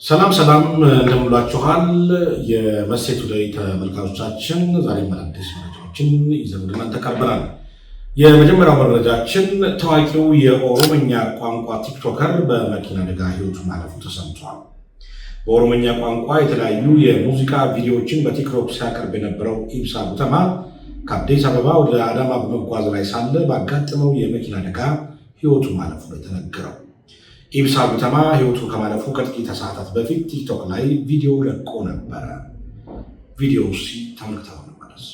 ሰላም እንደምላችኋል የመሴቱ ላይ ተመልካቾቻችን ዛሬ አዲስ መረጃዎችን ይዘን ተቀርበናል። የመጀመሪያው መረጃችን ታዋቂው የኦሮምኛ ቋንቋ ቲክቶከር በመኪና አደጋ ሕይወቱ ማለፉ ተሰምቷል። በኦሮምኛ ቋንቋ የተለያዩ የሙዚቃ ቪዲዮዎችን በቲክቶክ ሲያቀርብ የነበረው ኢብሳ ጉተማ ከአዲስ አበባ ወደ አዳማ በመጓዝ ላይ ሳለ ባጋጠመው የመኪና አደጋ ሕይወቱ ማለፉ ተነገረው። ኢብሳ ጉተማ ሕይወቱ ከማለፉ ከጥቂት ሰዓታት በፊት ቲክቶክ ላይ ቪዲዮ ለቆ ነበረ። ቪዲዮው ተመልክተው እንመለስ።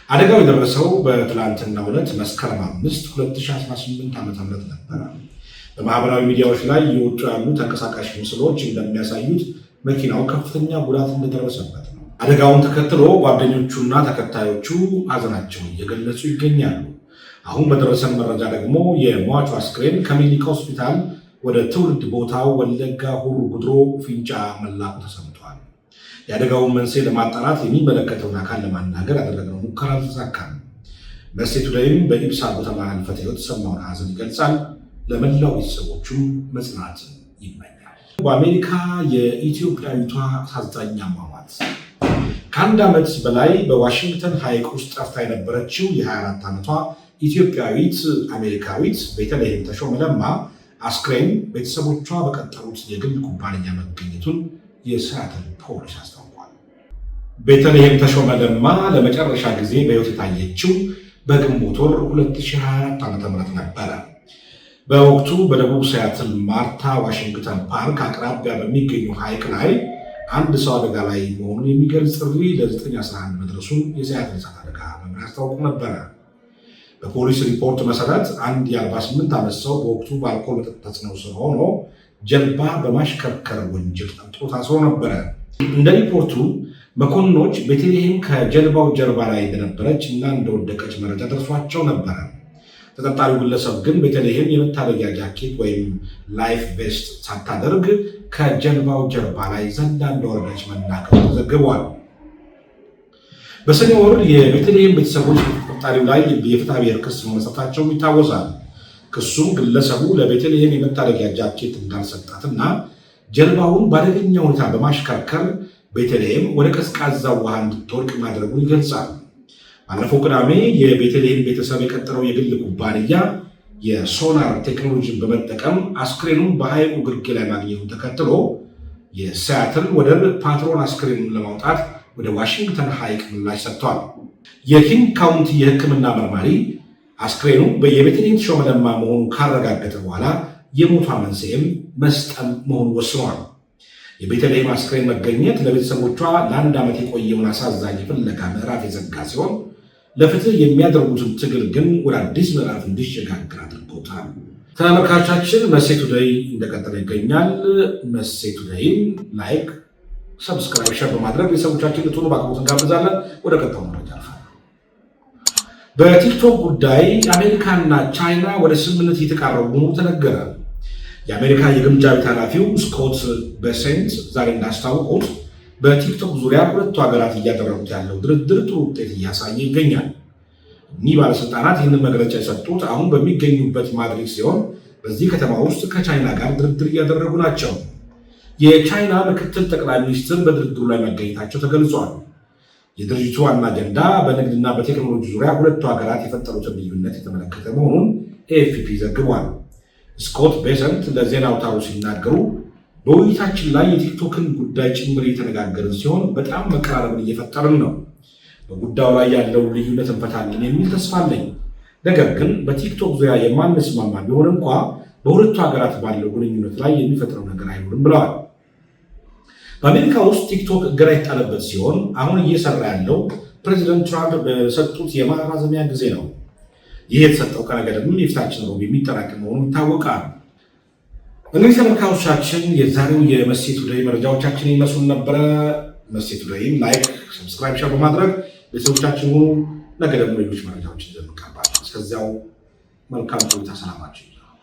አደጋው የደረሰው በትላንትናው ዕለት መስከረም 5 2018 ዓ.ም ነበረ። በማህበራዊ ሚዲያዎች ላይ የወጡ ያሉ ተንቀሳቃሽ ምስሎች እንደሚያሳዩት መኪናው ከፍተኛ ጉዳት እንደደረሰበት ነው። አደጋውን ተከትሎ ጓደኞቹና ተከታዮቹ ሀዘናቸውን እየገለጹ ይገኛሉ። አሁን በደረሰን መረጃ ደግሞ የሟቹ አስክሬን ከሚኒሊክ ሆስፒታል ወደ ትውልድ ቦታው ወለጋ ሆሮ ጉድሩ ፊንጫ መላኩ ተሰምቷል። የአደጋውን መንስኤ ለማጣራት የሚመለከተውን አካል ለማናገር ያደረግነው ሙከራ አልተሳካም። መሴቱ ላይም በኢብሳ ጉተማ ህልፈተ ሕይወት የተሰማውን ሀዘን ይገልጻል። ለመላው ቤተሰቦቹም መጽናትን ይመኛል። በአሜሪካ የኢትዮጵያዊቷ አሳዛኝ አሟሟት። ከአንድ ዓመት በላይ በዋሽንግተን ሐይቅ ውስጥ ጠፍታ የነበረችው የ24 ዓመቷ ኢትዮጵያዊት አሜሪካዊት ቤተልሔም ተሾመ ለማ አስክሬን ቤተሰቦቿ በቀጠሩት የግል ኩባንያ መገኘቱን የሲያትል ፖሊስ አስታውቋል። ቤተልሔም ተሾመ ለማ ለመጨረሻ ጊዜ በሕይወት የታየችው በግንቦት ወር 2024 ዓ.ም ነበረ። በወቅቱ በደቡብ ሲያትል ማርታ ዋሽንግተን ፓርክ አቅራቢያ በሚገኙ ሐይቅ ላይ አንድ ሰው አደጋ ላይ መሆኑን የሚገልጽ ጥሪ ለ911 መድረሱን የሲያትል እሳት አደጋ መምሪያ አስታውቆ ነበረ። በፖሊስ ሪፖርት መሰረት አንድ የ48 ዓመት ሰው በወቅቱ በአልኮል መጠጥ ተጽዕኖ ስር ሆኖ ጀልባ በማሽከርከር ወንጀል ተጠርጥሮ ታስሮ ነበረ። እንደ ሪፖርቱ መኮንኖች ቤተልሔም ከጀልባው ጀርባ ላይ እንደነበረች እና እንደወደቀች መረጃ ደርሷቸው ነበረ። ተጠርጣሪው ግለሰብ ግን ቤተልሔም የመታደጊያ ጃኬት ወይም ላይፍ ቬስት ሳታደርግ ከጀልባው ጀርባ ላይ ዘላ እንደወረደች መናገሩ ተዘግቧል። በሰኔ ወር የቤተልሔም ቤተሰቦች ተጠርጣሪው ላይ የፍትሐ ብሔር ክስ መመስረታቸው ይታወሳል። ክሱም ግለሰቡ ለቤተልሔም የመታደጊያ ጃኬት እንዳልሰጣትና ጀልባውን በአደገኛ ሁኔታ በማሽከርከር ቤተልሔም ወደ ቀዝቃዛ ውሃ እንድትወድቅ ማድረጉን ይገልጻል። ባለፈው ቅዳሜ የቤተልሔም ቤተሰብ የቀጠረው የግል ኩባንያ የሶናር ቴክኖሎጂን በመጠቀም አስክሬኑን በሐይቁ ግርጌ ላይ ማግኘቱን ተከትሎ የሲያትል ወደብ ፓትሮን አስክሬኑን ለማውጣት ወደ ዋሽንግተን ሐይቅ ምላሽ ሰጥቷል። የኪንግ ካውንቲ የሕክምና መርማሪ አስክሬኑ የቤተልሔም ተሾመ ለማ መሆኑን ካረጋገጠ በኋላ የሞቷ መንስኤም መስጠም መሆኑን ወስኗል። የቤተልሔም አስክሬን መገኘት ለቤተሰቦቿ ለአንድ ዓመት የቆየውን አሳዛኝ ፍለጋ ምዕራፍ የዘጋ ሲሆን ለፍትህ የሚያደርጉትን ትግል ግን ወደ አዲስ ምዕራፍ እንዲሸጋገር አድርጎታል። ተመልካቾቻችን መሴቱ ላይ እንደቀጠለ ይገኛል። መሴቱ ላይም ላይክ፣ ሰብስክራይብ፣ ሸር በማድረግ ቤተሰቦቻችን ልትሆኑ በአክብሮት እንጋብዛለን። ወደ ቀጣዩ መረጃ አልፋለሁ። በቲክቶክ ጉዳይ አሜሪካና ቻይና ወደ ስምምነት እየተቃረቡ መሆኑ ተነገረ። የአሜሪካ የግምጃ ቤት ኃላፊው ስኮት ቤሴንት ዛሬ እንዳስታወቁት በቲክቶክ ዙሪያ ሁለቱ ሀገራት እያደረጉት ያለው ድርድር ጥሩ ውጤት እያሳየ ይገኛል። እኒህ ባለስልጣናት ይህንን መግለጫ የሰጡት አሁን በሚገኙበት ማድሪድ ሲሆን በዚህ ከተማ ውስጥ ከቻይና ጋር ድርድር እያደረጉ ናቸው። የቻይና ምክትል ጠቅላይ ሚኒስትር በድርድሩ ላይ መገኘታቸው ተገልጿል። የድርጅቱ ዋና አጀንዳ በንግድና በቴክኖሎጂ ዙሪያ ሁለቱ ሀገራት የፈጠሩትን ልዩነት የተመለከተ መሆኑን ኤኤፍፒ ዘግቧል። ስኮት ቤሰንት ለዜና አውታሩ ሲናገሩ በውይይታችን ላይ የቲክቶክን ጉዳይ ጭምር እየተነጋገርን ሲሆን በጣም መቀራረብን እየፈጠርን ነው። በጉዳዩ ላይ ያለውን ልዩነት እንፈታለን የሚል ተስፋ አለኝ። ነገር ግን በቲክቶክ ዙሪያ የማንስማማ ቢሆን እንኳ በሁለቱ ሀገራት ባለው ግንኙነት ላይ የሚፈጥረው ነገር አይኖርም ብለዋል። በአሜሪካ ውስጥ ቲክቶክ እገዳ የተጣለበት ሲሆን አሁን እየሰራ ያለው ፕሬዚደንት ትራምፕ በሰጡት የማራዘሚያ ጊዜ ነው። ይህ የተሰጠው ቀነ ገደብም የፊታችን ሮብ የሚጠናቀቅ መሆኑ ይታወቃል። እንግዲህ ተመልካቾቻችን የዛሬው የመሴቱ ዴይ መረጃዎቻችን ይመስሉ ነበረ። መሴቱ ዴይን ላይክ፣ ሰብስክራይብ፣ ሸር በማድረግ ቤተሰቦቻችን ሁኑ። ነገ ደግሞ ሌሎች መረጃዎችን ይዘን እንቀርባለን። እስከዚያው መልካም ቆይታ፣ ሰላማችሁ